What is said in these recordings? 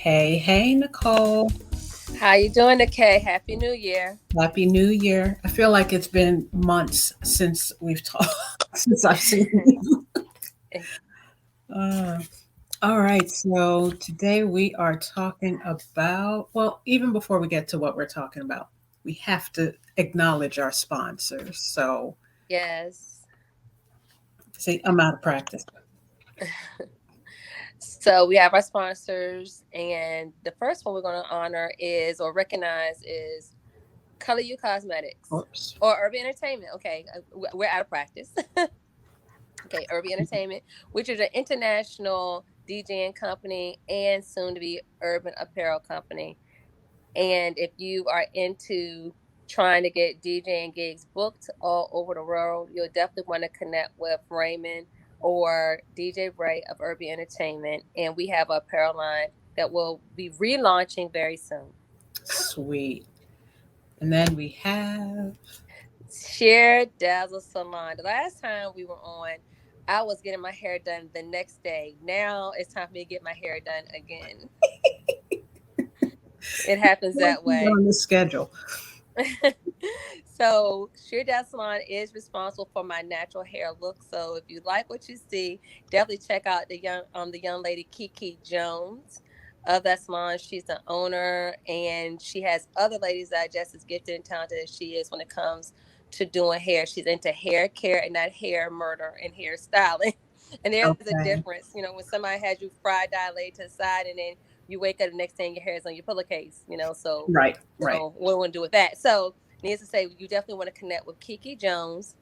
Hey, Nicole. How you doing, Kay? Happy New Year. Happy New Year. I feel like it's been months since we've talked, since I've seen you. Uh, all right, so today we are talking about, well, even before we get to what we're talking about, we have to acknowledge our sponsors. So, Yes. see, I'm out of practice. So we have our sponsors, and the first one we're going to honor is or recognize is Color You Cosmetics Oops. or Urban Entertainment. Okay, we're out of practice. Okay, Urban Entertainment, which is an international DJing company and soon to be urban apparel company. And if you are into trying to get DJing gigs booked all over the world, you'll definitely want to connect with Raymond or DJ Ray of Urban Entertainment. And we have a apparel line that will be relaunching very soon. Sweet. And then we have, Sheer Dazzle Salon. The last time we were on, I was getting my hair done the next day. Now it's time for me to get my hair done again. It happens that way. on the schedule. So Sheer Dad Salon is responsible for my natural hair look. So if you like what you see, definitely check out the young lady Kiki Jones of that salon. She's the owner, and she has other ladies that are just as gifted and talented as she is when it comes to doing hair. She's into hair care and not hair murder and hair styling. And there's a Okay. difference, when somebody has you fry dye laid to the side, and then you wake up the next day and your hair is on your pillowcase. So Right, right. what do we want to do with that? So needs to say you definitely want to connect with Kiki Jones,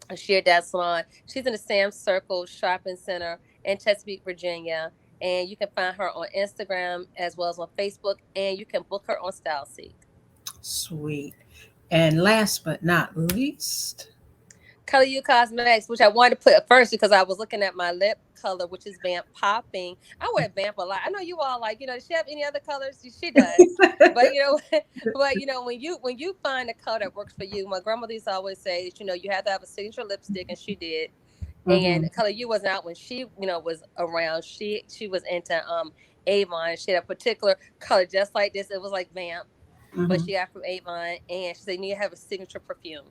a Sheer Dad Salon. She's in the Sam Circle Shopping Center in Chesapeake, Virginia. And you can find her on Instagram as well as on Facebook. And you can book her on StyleSeek. Sweet. And last but not least, Color You Cosmetics, which I wanted to put at first because I was looking at my lip color, which is Vamp Popping. I wear Vamp a lot. I know you all does she have any other colors? She does. But when you find a color that works for you, my grandmother used to always say that you have to have a signature lipstick, and she did. And hmm Color You wasn't out when she was around. She was into Avon. She had a particular color just like this. It was like Vamp, but hmm she got from Avon, and she said you need to have a signature perfume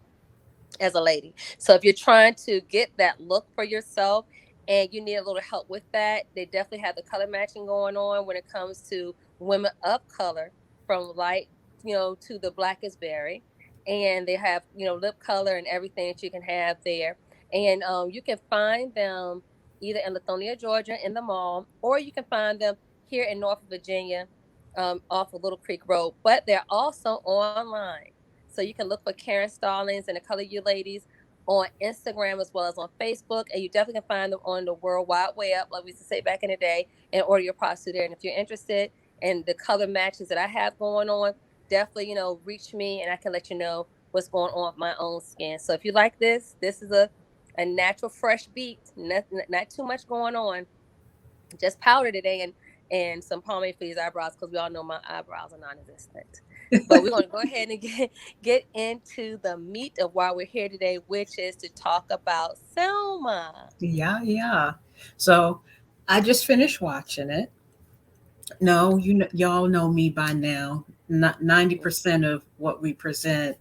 as a lady. So if you're trying to get that look for yourself and you need a little help with that, they definitely have the color matching going on when it comes to women of color, from light, to the blackest berry. And they have, lip color and everything that you can have there. And you can find them either in Lithonia, Georgia, in the mall, or you can find them here in Norfolk, Virginia, off of Little Creek Road. But they're also online. So you can look for Karen Stallings and the Color You Ladies on Instagram as well as on Facebook. And you definitely can find them on the World Wide Web, like we used to say back in the day, and order your products through there. And if you're interested in the color matches that I have going on, definitely, reach me and I can let you know what's going on with my own skin. So if you like this is a natural fresh beat, not too much going on. Just powder today and some pomade for these eyebrows because we all know my eyebrows are non-existent. But we're going to go ahead and get into the meat of why we're here today, which is to talk about Selma. Yeah, yeah. So I just finished watching it. No, y'all know me by now. Not 90% of what we present,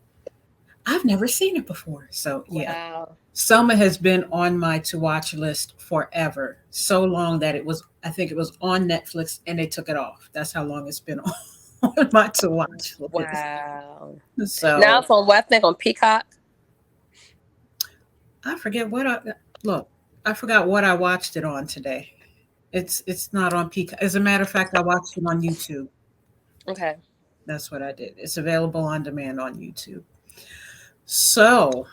I've never seen it before. So yeah, Wow. Selma has been on my to watch list forever. So long that I think it was on Netflix and they took it off. That's how long it's been on my to watch list. Wow. Now So from what I think on Peacock. I forget what I look. I forgot what I watched it on today. It's not on Peacock. As a matter of fact, I watched it on YouTube. Okay. That's what I did. It's available on demand on YouTube. So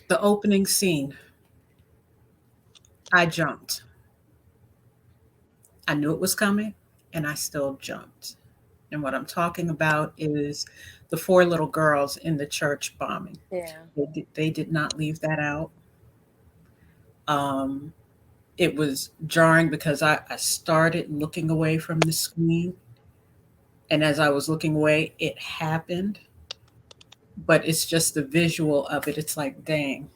the opening scene, I jumped. I knew it was coming, and I still jumped. And what I'm talking about is the four little girls in the church bombing. Yeah. They did not leave that out. Um, it was jarring because I started looking away from the screen. And as I was looking away, it happened. But it's just the visual of it. It's like, dang,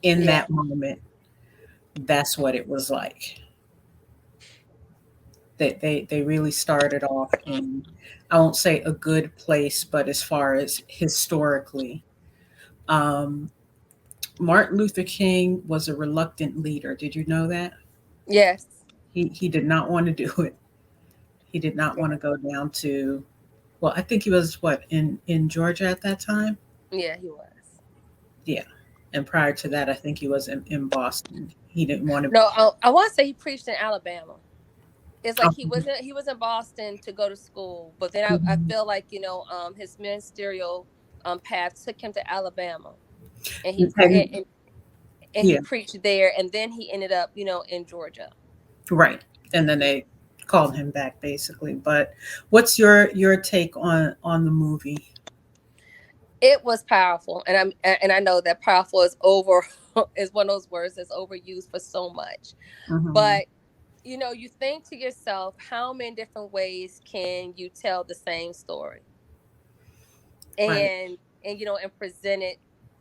in Yeah. that moment, that's what it was like. They really started off in, I won't say a good place, but as far as historically, um, Martin Luther King was a reluctant leader. Did you know that? Yes. He did not want to do it. He did not want to go down to, well, I think he was what, in Georgia at that time. Yeah, he was. Yeah, and prior to that, I think he was in Boston. He didn't want to. No, I want to say he preached in Alabama. It's like Oh, he was in Boston to go to school, but then I mhm. feel like his ministerial path took him to Alabama, and And he yeah, preached there, and then he ended up in Georgia. right. And then they called him back basically. But what's your take on the movie? It was powerful, and I know that powerful is over is one of those words that's overused for so much, Hmm. but you think to yourself, how many different ways can you tell the same story, Right, and present it,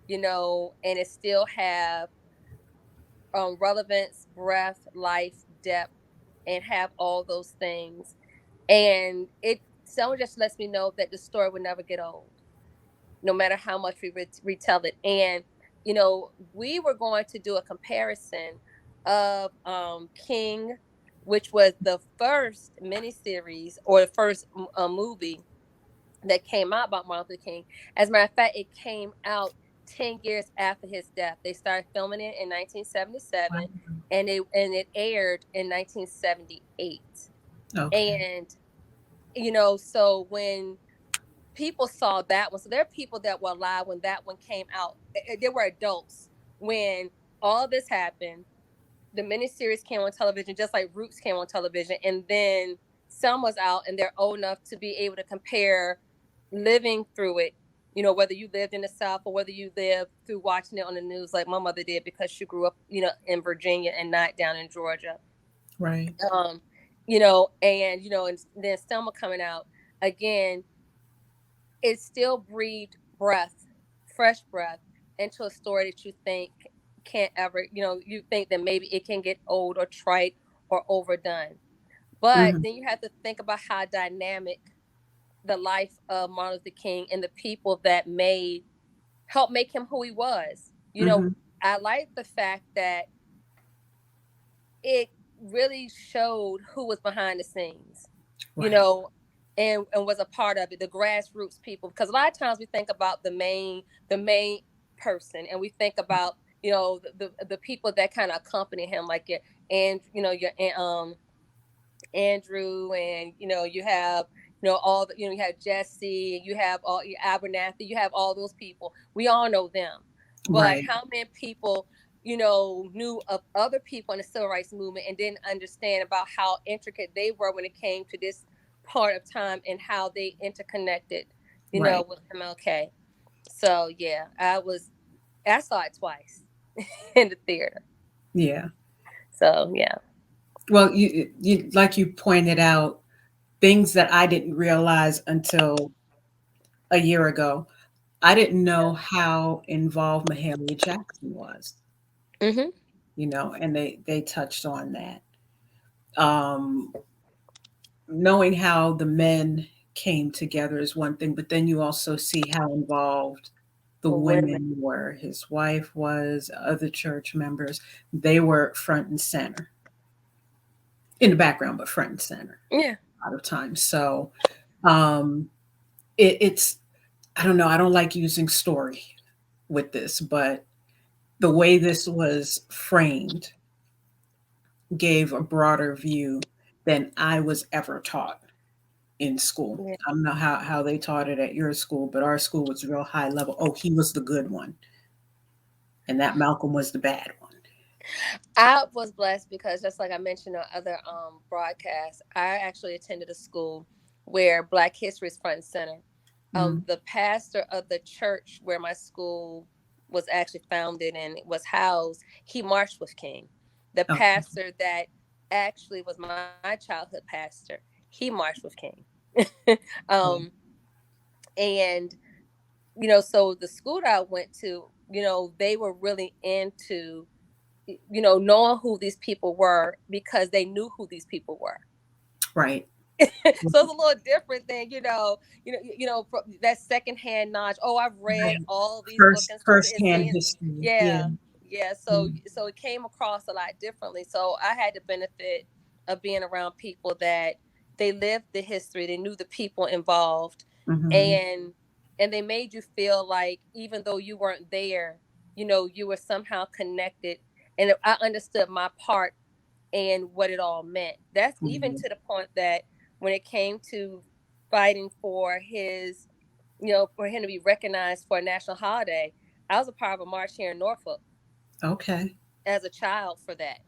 and it still have relevance, breadth, life, depth, and have all those things. And it someone just lets me know that the story will never get old, no matter how much we retell it. And we were going to do a comparison of King, which was the first miniseries or the first movie that came out about Martin Luther King. As a matter of fact, it came out 10 years after his death. They started filming it in 1977, and it aired in 1978. okay, And so when people saw that one, so there are people that were alive when that one came out. They were adults when all this happened. The miniseries came on television, just like Roots came on television, and then Selma's out, and they're old enough to be able to compare living through it. Whether you lived in the South or whether you lived through watching it on the news, like my mother did, because she grew up, in Virginia and not down in Georgia. right, Um, and then Selma coming out again, it still breathed breath, fresh breath, into a story that you think can't ever, you think that maybe it can get old or trite or overdone. But hmm, then you have to think about how dynamic the life of Martin Luther King and the people that help make him who he was. hmm, I like the fact that it really showed who was behind the scenes, you right, know, and was a part of it, the grassroots people. Because a lot of times we think about the main person, and we think about the people that kind of accompany him, like your Andrew, and you have all the you have Jesse, you have all your Abernathy, you have all those people. We all know them, but right, how many people knew of other people in the civil rights movement and didn't understand about how intricate they were when it came to this part of time and how they interconnected, right, with MLK. So yeah, I saw it twice in the theater. yeah. So yeah. Well, you like you pointed out things that I didn't realize until a year ago. I didn't know how involved Mahalia Jackson was, Hmm. and they touched on that. Um, Knowing how the men came together is one thing, but then you also see how involved the The women. women were. His wife was, other church members. They were front and center, in the background, but front and center Yeah. a lot of times. So um, it's, I don't know, I don't like using story with this, but the way this was framed gave a broader view than I was ever taught in school. Yeah. I don't know how they taught it at your school, but our school was real high level. Oh, he was the good one, and that Malcolm was the bad one. I was blessed because, just like I mentioned on other broadcasts, I actually attended a school where Black history is front and center. Mm, The pastor of the church where my school was actually founded and was housed, he marched with King. The okay. pastor that actually was my childhood pastor, he marched with King. um, Mm, and so the school that I went to, they were really into knowing who these people were because they knew who these people were. Right. So it's a little different than that secondhand knowledge. Oh, I've read Right. all these books and First-hand seen. history. Yeah. Yeah, yeah. So Mm-hmm. so it came across a lot differently. So I had the benefit of being around people that they lived the history, they knew the people involved, Mm-hmm. and they made you feel like even though you weren't there, you were somehow connected, and I understood my part and what it all meant. That's even Mm-hmm. to the point that when it came to fighting for his, for him to be recognized for a national holiday, I was a part of a march here in Norfolk Okay. as a child for that.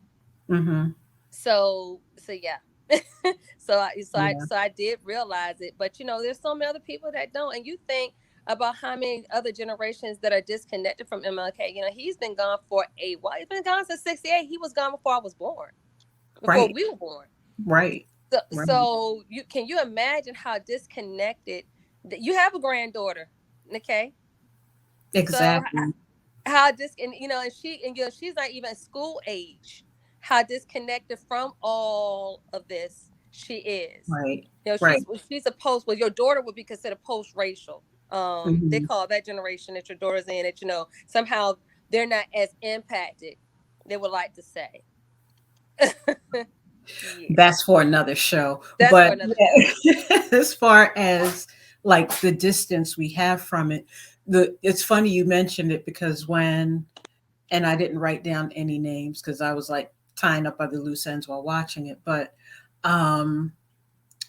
Mm-hmm. So yeah. Yeah. So I did realize it, but there's so many other people that don't, and you think about how many other generations that are disconnected from MLK. He's been gone for a while. He's been gone since '68. He was gone before I was born, before Right. we were born. Right. So, Right. you imagine how disconnected that you have a granddaughter, okay? So Exactly. how dis and she's not even school age. How disconnected from all of this she is. Right. She's Right. a post. Well, your daughter would be considered post racial. They Mm-hmm. call that generation that your daughter's in. That somehow they're not as impacted. They would like to say. Yeah, That's for another show. that's for But another show. yeah, as far as like the distance we have from it, it's funny you mentioned it because and I didn't write down any names because I was like tying up other loose ends while watching it, but um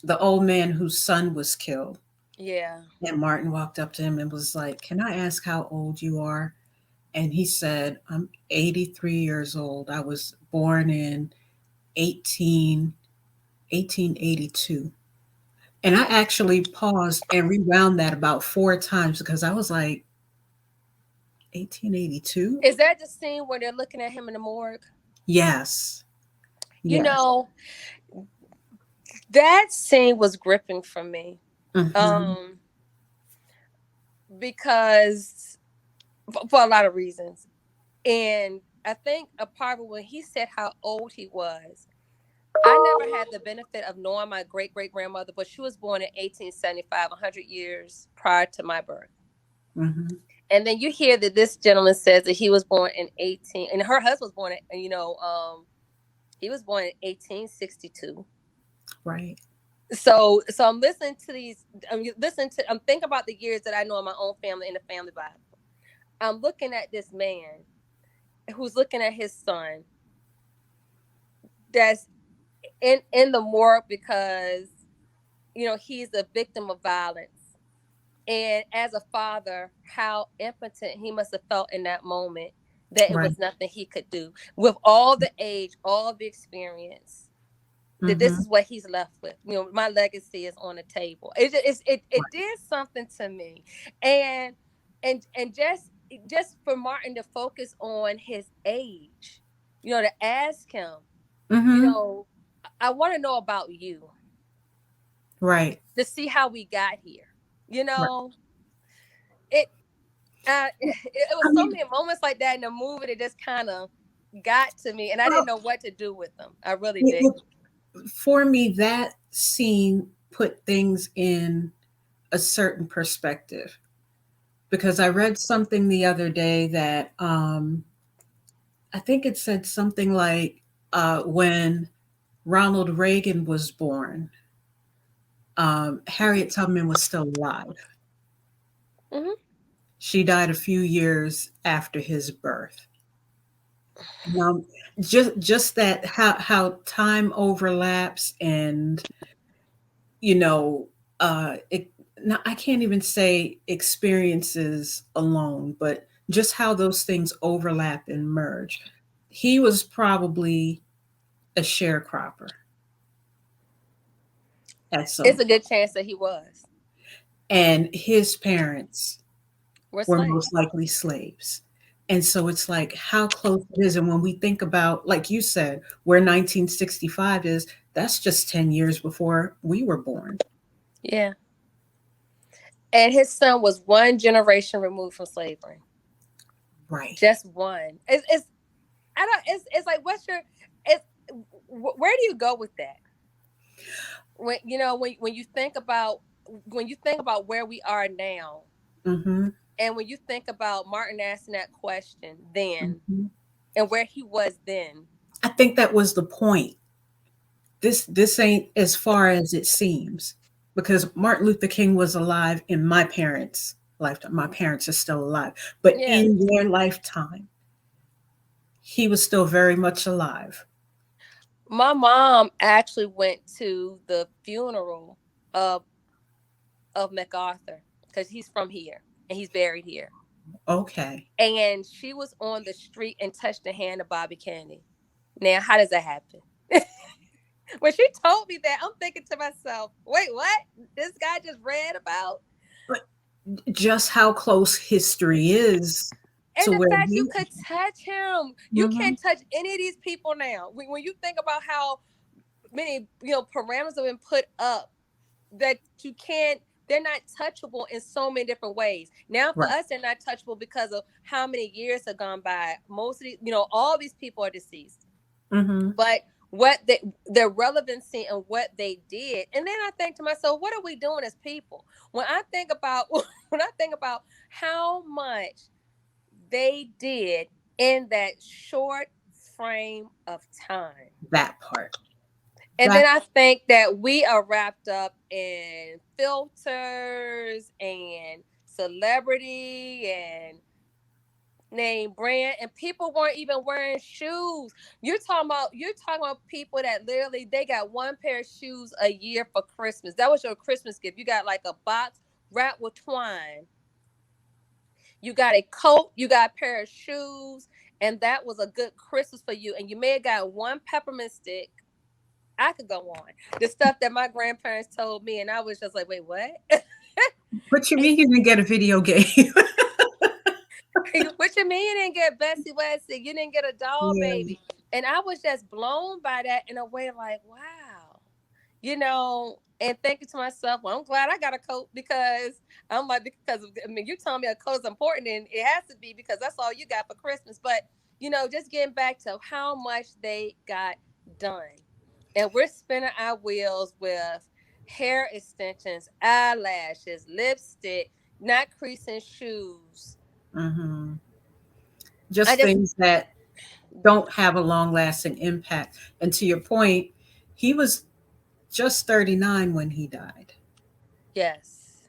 the old man whose son was killed, Yeah. and Martin walked up to him and was like, "Can I ask how old you are?" And he said, "I'm 83 years old. I was born in 18 1882." And I actually paused and rewound that about four times because I was like, 1882? Is that the scene where they're looking at him in the morgue? Yes. You Yes. know, that scene was gripping for me. Hmm. Um, because for a lot of reasons. And I think a part of when he said how old he was, I never had the benefit of knowing my great great grandmother, but she was born in 1875, 100 years prior to my birth. Hmm. And then you hear that this gentleman says that he was born in 18, and her husband was born in, he was born in 1862. Right. So I'm listening to these. I'm thinking about the years that I know in my own family in the family Bible. I'm looking at this man who's looking at his son that's in the morgue because he's a victim of violence. And as a father, how impotent he must have felt in that moment, that it Right. was nothing he could do with all the age, all the experience. That this Hmm. is what he's left with. My legacy is on the table. It Right. did something to me, and just for Martin to focus on his age, to ask him, you Hmm. know, I want to know about you Right. to see how we got here. You Right. know, it it was I so mean, many moments like that in the movie that just kind of got to me, and I didn't well, know what to do with them. I really it, didn't. it- for me, that scene put things in a certain perspective because I read something the other day that I think it said something like when Ronald Reagan was born, Harriet Tubman was still alive. Hmm. She died a few years after his birth. Um, just that how time overlaps and you know it. Now, I can't even say experiences alone, but just how those things overlap and merge. He was probably a sharecropper at some It's a point, good chance that he was. and his parents We're were slaves. most likely slaves. And so it's like how close it is. And when we think about, like you said, where 1965 is, that's just 10 years before we were born. Yeah. And his son was one generation removed from slavery. Right. Just one. It's I don't. It's like what's your. It's where do you go with that? when you think about where we are now, Mm-hmm. and when you think about Martin asking that question then Mm-hmm. and where he was then. I think that was the point. This ain't as far as it seems, because Martin Luther King was alive in my parents' lifetime. My parents are still alive, but Yeah. in their lifetime, he was still very much alive. My mom actually went to the funeral of MacArthur because he's from here and he's buried here. Okay. And she was on the street and touched the hand of Bobby Kennedy. Now, how does that happen? When she told me that, I'm thinking to myself, wait, what? This guy just read about? But just how close history is And to the where fact you he. could touch him. You Mhm. can't touch any of these people now. When you think about how many, parameters have been put up that you can't, they're not touchable in so many different ways. Now for Right. us, they're not touchable because of how many years have gone by. Most of these, all these people are deceased. Mhm. But what their relevancy and what they did. And then I think to myself, what are we doing as people? When I think about when I think about how much they did in that short frame of time. That part. And then That. I think that we are wrapped up in filters and celebrity and name brand, and people weren't even wearing shoes. You're talking about people that literally they got one pair of shoes a year for Christmas. That was your Christmas gift. You got like a box wrapped with twine. You got a coat, you got a pair of shoes, and that was a good Christmas for you. And you may have got one peppermint stick. I could go on. The stuff that my grandparents told me, and I was just like, wait, what? What you mean you didn't get a video game? What you mean you didn't get Bessie Wesley? You didn't get a doll Yeah. baby? And I was just blown by that in a way like, wow. And thinking to myself, well, I'm glad I got a coat because I'm like, because I mean, you telling me a coat is important and it has to be because that's all you got for Christmas. But, just getting back to how much they got done. And we're spinning our wheels with hair extensions, eyelashes, lipstick, not creasing shoes. Mhm. I Just just, things that don't have a long lasting impact. And to your point, he was just 39 when he died. yes,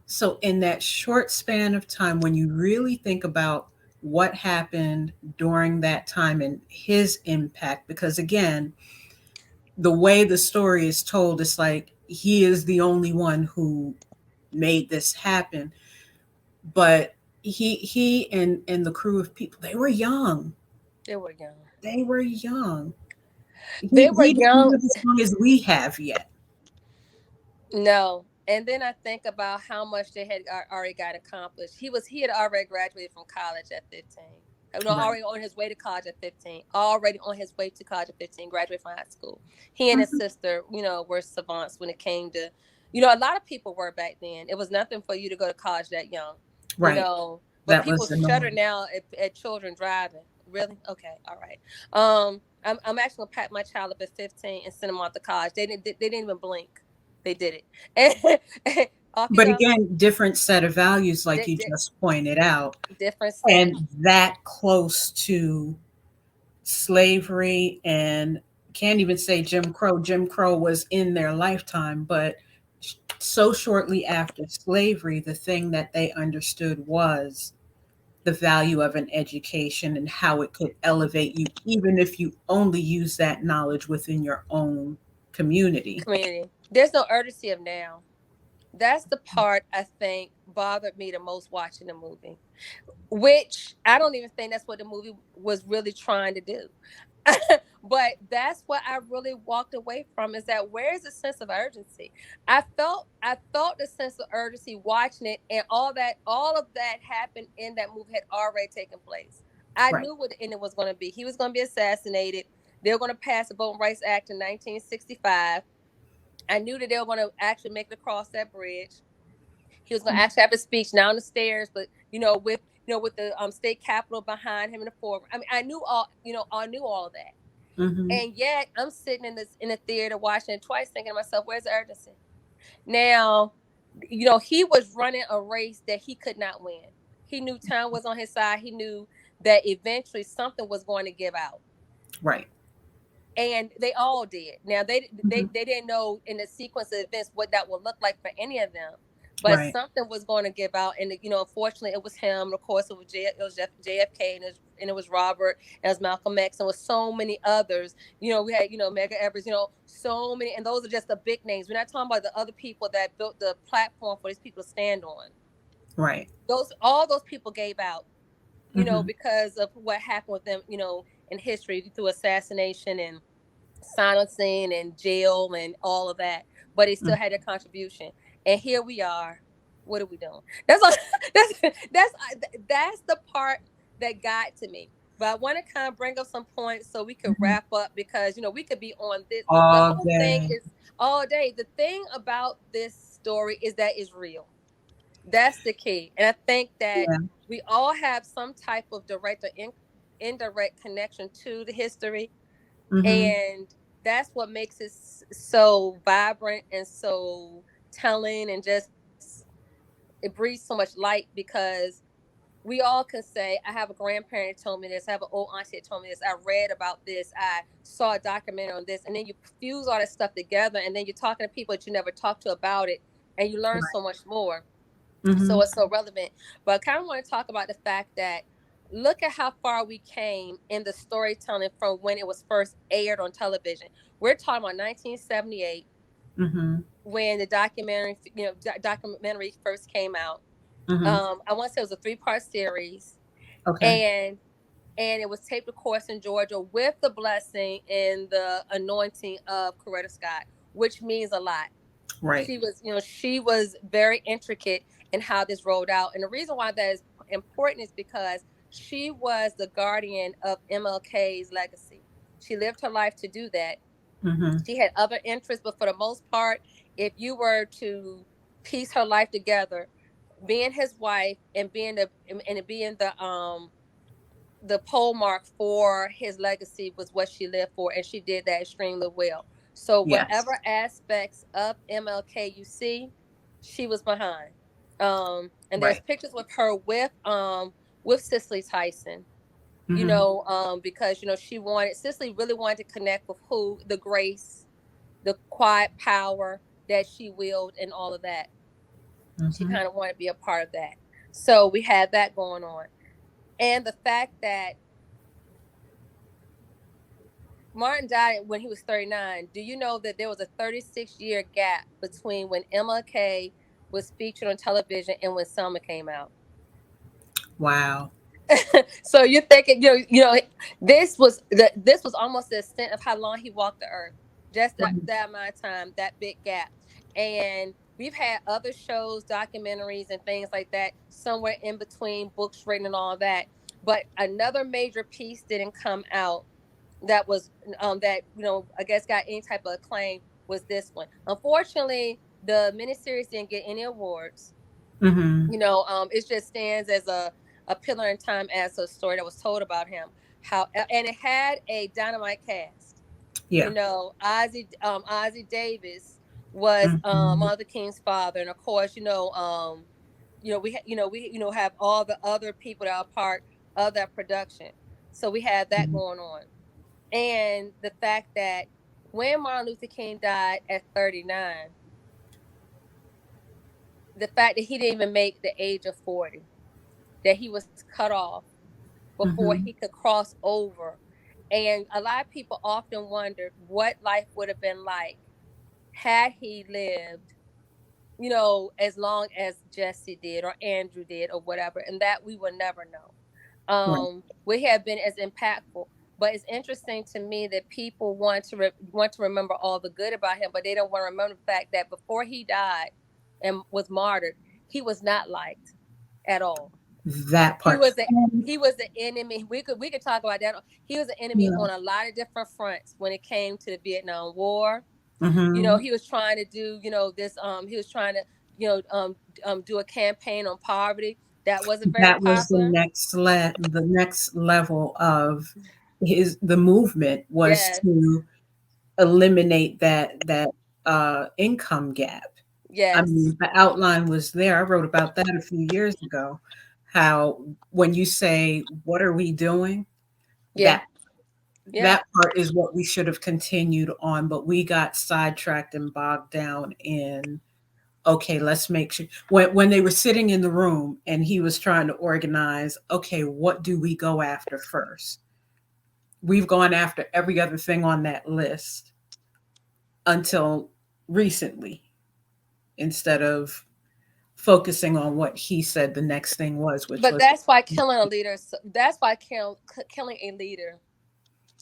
So, in that short span of time, when you really think about what happened during that time and his impact, because again, the way the story is told, it's like he is the only one who made this happen. But he and the crew of people, they were young. they were young. They were young. They were He didn't young. live as long as we have yet. No. And then I think about how much they had already got accomplished. He had already graduated from college at 15. No, Right. already on his way to college at 15. Already on his way to college at 15, graduated from high school. He and his Mhm. sister, were savants when it came to, a lot of people were back then. It was nothing for you to go to college that young, Right. but That people was the shudder norm. now at children driving. Really? Okay. All right. I'm actually gonna pack my child up at 15 and send them off to college. They didn't even blink. They did it. And off you But go. again, different set of values, like Di- you di- just pointed out, different set. and that close to slavery, and can't even say Jim Crow. Jim Crow was in their lifetime, but so shortly after slavery, the thing that they understood was the value of an education and how it could elevate you, even if you only use that knowledge within your own community. Community. There's no urgency of now. That's the part I think bothered me the most watching the movie, which I don't even think that's what the movie was really trying to do. But that's what I really walked away from, is that where is the sense of urgency? I felt the sense of urgency watching it, and all of that happened in that movie had already taken place. I Right. knew what the ending was going to be. He was going to be assassinated. They were going to pass the Voting Rights Act in 1965. I knew that they were going to actually make it across that bridge. He was going to actually have a speech now on the stairs, but with the state capitol behind him in the forefront. I mean, I knew all of that. Mhm. And yet I'm sitting in the theater watching it twice, thinking to myself, where's the urgency? Now, he was running a race that he could not win. He knew time was on his side. He knew that eventually something was going to give out. Right. And they all did. Now Mhm. they didn't know in the sequence of events what that would look like for any of them, but Right. something was going to give out. And unfortunately, it was him. Of course, it was JFK, and it was Robert, and it was Malcolm X, and with so many others. We had Medgar Evers. So many, and those are just the big names. We're not talking about the other people that built the platform for these people to stand on. Right. All those people gave out. Mhm. Because of what happened with them. In history through assassination and silencing and jail and all of that, but he still Mhm. had a contribution. And here we are. What are we doing? That's all. That's the part that got to me. But I want to kind of bring up some points so we could Mhm. wrap up, because we could be on this. The All whole thing day. is all day. The thing about this story is that it's real. That's the key. And I think that Yeah. we all have some type of direct or indirect connection to the history, Mhm. and that's what makes it so vibrant and so telling, and just it breathes so much light, because we all can say, I have a grandparent that told me this, I have an old auntie that told me this, I read about this, I saw a documentary on this, and then you fuse all that stuff together, and then you're talking to people that you never talked to about it, and you learn so Right. much more. So Mhm. it's so relevant. But I kind of want to talk about the fact that look at how far we came in the storytelling from when it was first aired on television. We're talking about 1978, Mhm. when the documentary first came out. Mhm. I want to say it was a 3-part series, Okay. and it was taped, of course, in Georgia, with the blessing and the anointing of Coretta Scott, which means a lot. Right. She was very intricate in how this rolled out. And the reason why that is important is because she was the guardian of MLK's legacy. She lived her life to do that. Mhm. She had other interests, but for the most part, if you were to piece her life together, being his wife and being the pole mark for his legacy was what she lived for, and she did that extremely well. So Yes. whatever aspects of MLK you see, she was behind. And there's Right. pictures with her with Cicely Tyson. Mhm. Because Cicely really wanted to connect with the grace, the quiet power that she willed, and all of that. She Mhm. kind of wanted to be a part of that. So we had that going on, and the fact that Martin died when he was 39. Do you know that there was a 36-year gap between when MLK was featured on television and when Selma came out? Wow. So you're thinking, this was almost the extent of how long he walked the earth. Just Right. that amount of time, that big gap. And we've had other shows, documentaries, and things like that somewhere in between, books written and all that. But another major piece didn't come out that was that I guess got any type of acclaim was this one. Unfortunately, the miniseries didn't get any awards. Mhm. It just stands as a pillar in time as a story that was told about him. How and it had a dynamite cast. Yeah. Ozzy Davis was Mhm. Martin Luther King's father, and of course, we have all the other people that are part of that production. So we have that Mhm. going on, and the fact that when Martin Luther King died at 39, the fact that he didn't even make the age of 40, that he was cut off before he Mhm. could cross over. And a lot of people often wondered what life would have been like had he lived, as long as Jesse did or Andrew did or whatever, and that we will never know. Right. We have been as impactful. But it's interesting to me that people want to remember all the good about him, but they don't want to remember the fact that before he died and was martyred, he was not liked at all. That He part. was a he was the enemy. We could talk about that. He was an enemy Yeah. on a lot of different fronts when it came to the Vietnam War. Mhm. He was trying to do, this. He was trying to, do a campaign on poverty that wasn't very That was popular. the next level of. the movement was Yes. to eliminate that income gap. I Yes. mean, the outline was there. I wrote about that a few years ago. How when you say, "What are we doing?" Yeah. that Yeah. that part is what we should have continued on, but we got sidetracked and bogged down in, okay, let's make sure when they were sitting in the room and he was trying to organize, okay, what do we go after first? We've gone after every other thing on that list until recently, instead of focusing on what he said the next thing was, which But was, that's why killing a leader. That's why killing a leader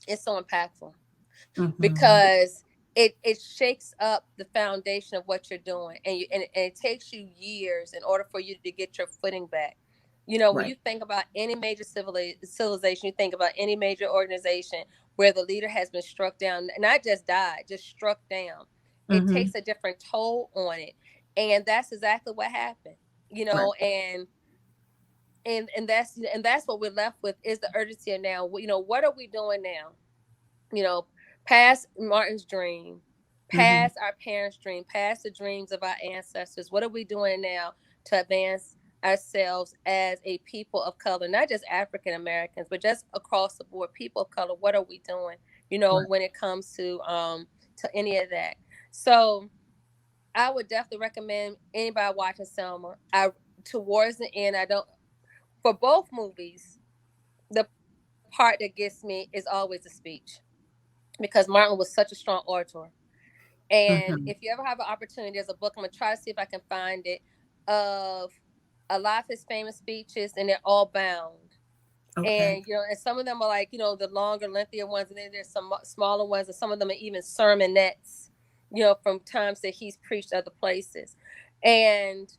is so impactful, mhm, because it shakes up the foundation of what you're doing, and it takes you years in order for you to get your footing back. When right. you think about any major civilization, you think about any major organization where the leader has been struck down, not just died, just struck down. It Hmm. takes a different toll on it, and that's exactly what happened. You Right. know, and that's what we're left with, is the urgency of now. What are we doing now? you know, Past Martin's dream, Hmm. past our parents' dream, past the dreams of our ancestors. What are we doing now to advance ourselves as a people of color, not just African Americans, but just across the board, people of color? What are we doing? Right. When it comes to any of that. So I would definitely recommend anybody watching Selma. I Towards the end, I don't for both movies, the part that gets me is always the speech, because Martin was such a strong orator. And if Hmm. you ever have an opportunity, there's a book, I'm gonna try to see if I can find it, of a lot of his famous speeches, and they're all bound. Okay. And some of them are like, the longer, lengthier ones, and then there's some smaller ones, and some of them are even sermonettes, from times that he's preached other places. And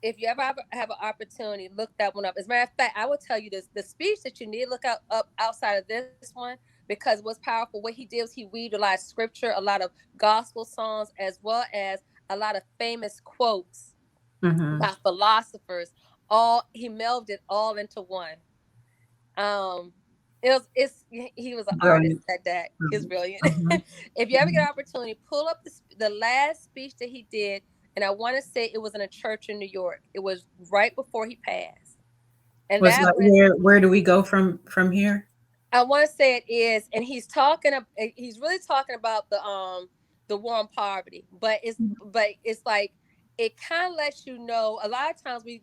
if you ever have an opportunity, look that one up. As a matter of fact, I will tell you this: the speech that you need to look up outside of this one, because what's powerful, what he did was he weaved a lot of scripture, a lot of gospel songs, as well as a lot of famous quotes Hmm. by philosophers. All He melded it all into one. Um, it's he was an artist Brilliant. at that. He was Brilliant. brilliant. Hmm. If you ever get an opportunity, pull up the last speech that he did, and I want to say it was in a church in New York. It was right before he passed, and Was that that was, where do we go from here? I want to say it is, and he's really talking about the war on poverty, but it's like, it kind of lets you know. A lot of times we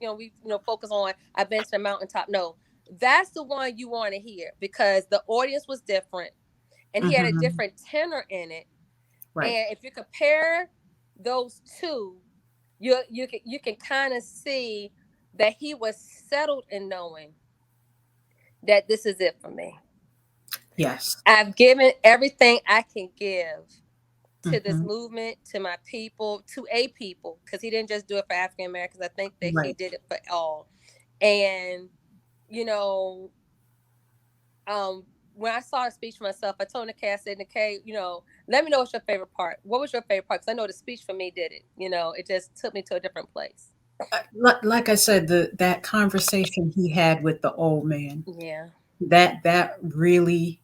focus on, I've been to the mountaintop. No, that's the one you want to hear, because the audience was different, and he had a Hmm. different tenor in it. Right. And if you compare those two, you can kind of see that he was settled in knowing that this is it for me. Yes. I've given everything I can give to this Hmm. movement, to my people, to a people, because he didn't just do it for African Americans. I think that he Right. did it for all. And you know, when I saw the speech for myself, I told Nikkei, I said, Nikkei, let me know what's your favorite part. What was your favorite part? Because I know the speech for me did it. It just took me to a different place. Like I said, that conversation he had with the old man, Yeah. that really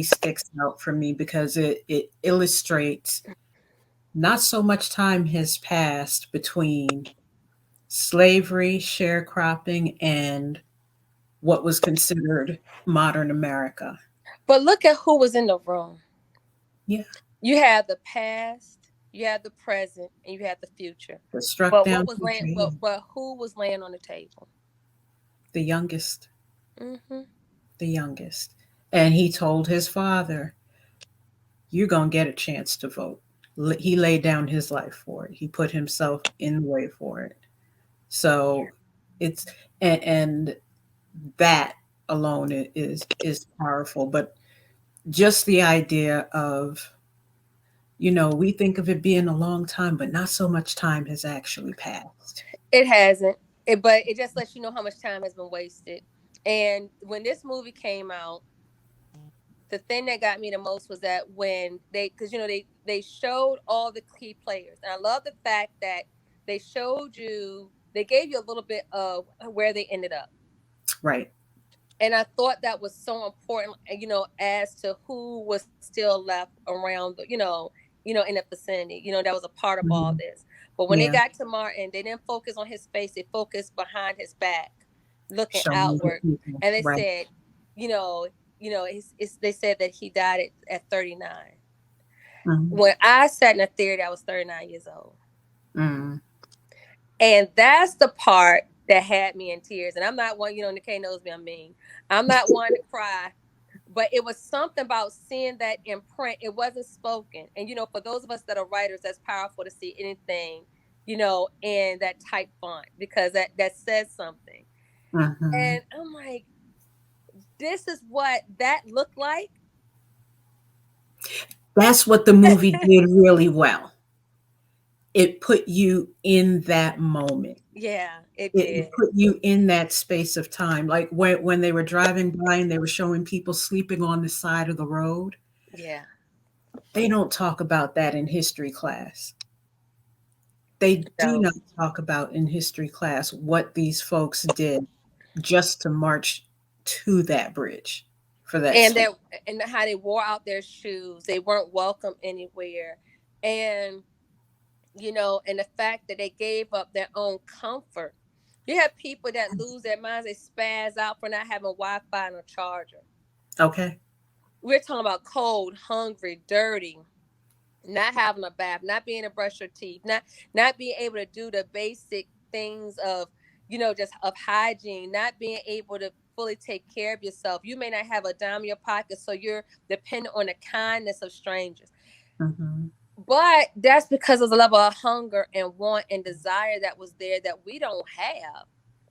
sticks out for me because it illustrates not so much time has passed between slavery, sharecropping, and what was considered modern America. But look at who was in the room. Yeah, You had the past, you had the present, and you had the future. the struck But what down was teacher, laying? yeah, But who was laying on the table? the youngest, Hmm. the youngest. And he told his father, "You're gonna get a chance to vote." He laid down his life for it. He put himself in the way for it. Yeah. So it's and that alone is powerful. But just the idea of, we think of it being a long time, but not so much time has actually passed. It hasn't. But it just lets you know how much time has been wasted. And when this movie came out, the thing that got me the most was that when because they showed all the key players, and I love the fact that they gave you a little bit of where they ended up. Right. And I thought that was so important, as to who was still left around the, in the vicinity, that was a part of all Mhm. this. But when they Yeah. got to Martin, they didn't focus on his face, they focused behind his back, looking Showing the outward. people. And they Right. said, you know, they said that he died at 39. Mhm. When I sat in the theater, I was 39 years old. Mm. And that's the part that had me in tears. And I'm not one, Nikkei knows me, I'm mean. I'm not one to cry, but it was something about seeing that in print. It wasn't spoken. And, for those of us that are writers, that's powerful to see anything, in that type font, because that says something. Mhm. And I'm like, this is what that looked like. That's what the movie did really well. It put you in that moment. Yeah, it It did. put you in that space of time. Like when they were driving by and they were showing people sleeping on the side of the road. Yeah. They don't talk about that in history class. They do So, not talk about in history class what these folks did just to march to that bridge for that and sleep. that and how they wore out their shoes. They weren't welcome anywhere. And and the fact that they gave up their own comfort. You have people that lose their minds, they spaz out for not having Wi-Fi and a charger. Okay. We're talking about cold, hungry, dirty, not having a bath, not being able to brush your teeth, not being able to do the basic things of, just of hygiene, not being able to fully take care of yourself. You may not have a dime in your pocket, so you're dependent on the kindness of strangers. Hmm. But that's because of the level of hunger and want and desire that was there that we don't have,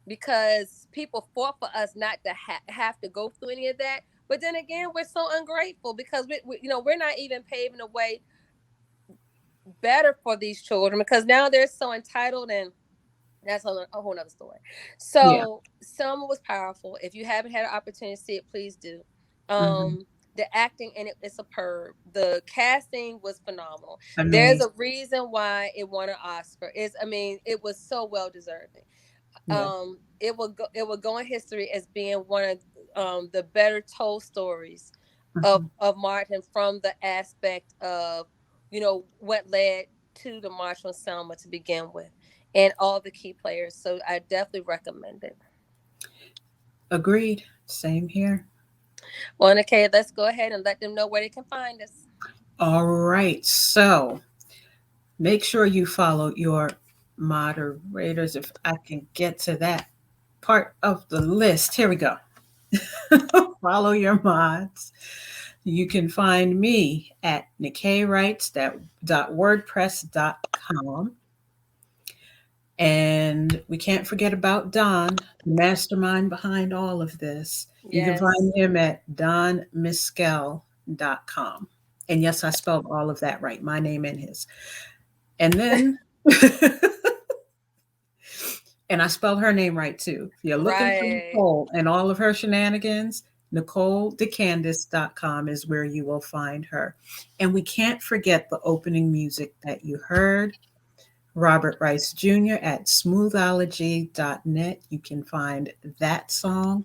because people fought for us not to have to go through any of that. But then again, we're so ungrateful because we're not even paving the way better for these children, because now they're so entitled, and that's a whole nother story. Yeah. So Selma was powerful. If you haven't had an opportunity to see it, please do. Hmm. The acting in it is superb. The casting was phenomenal. There's Amazing. a reason why it won an Oscar. It was so well deserving. Yeah. It will go in history as being one of the better told stories of Hmm. of Martin, from the aspect of what led to the March on Selma to begin with, and all the key players. So I definitely recommend it. Agreed. Same here. Well, okay, let's go ahead and let them know where they can find us. All right. So make sure you follow your moderators. If I can get to that part of the list. Here we go. Follow your mods. You can find me at wordpress.com. And we can't forget about Don, the mastermind behind all of this. You can Yes. find him at donmiskel.com. And yes, I spelled all of that right, my name and his. And then, and I spelled her name right too. If you're looking for Right. Nicole and all of her shenanigans, NicoleDeCandice.com is where you will find her. And we can't forget the opening music that you heard. Robert Rice Jr. at smoothology.net. You can find that song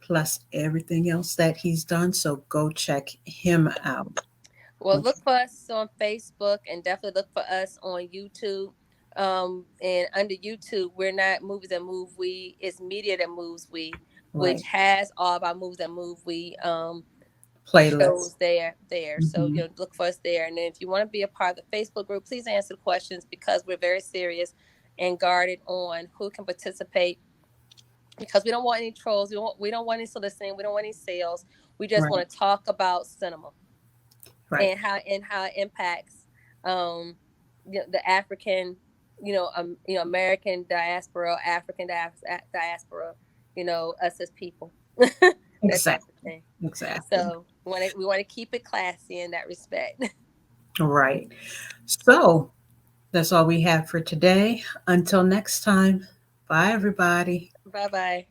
plus everything else that he's done. So go check him out. Well, Okay. look for us on Facebook, and definitely look for us on YouTube. And under YouTube, we're not Movies That Move We, it's Media That Moves We, which Right. has all of our Movies That Move We Playlist. shows there. So Hmm. look for us there. And then if you want to be a part of the Facebook group, please answer the questions, because we're very serious and guarded on who can participate, because we don't want any trolls, we don't want any soliciting, we don't want any sales. We just Right. want to talk about cinema, Right. and how it impacts um the African, American diaspora, African diaspora, us as people. That type of Exactly. thing. Exactly. So we want to keep it classy in that respect. Right. So that's all we have for today. Until next time. Bye, everybody. Bye bye.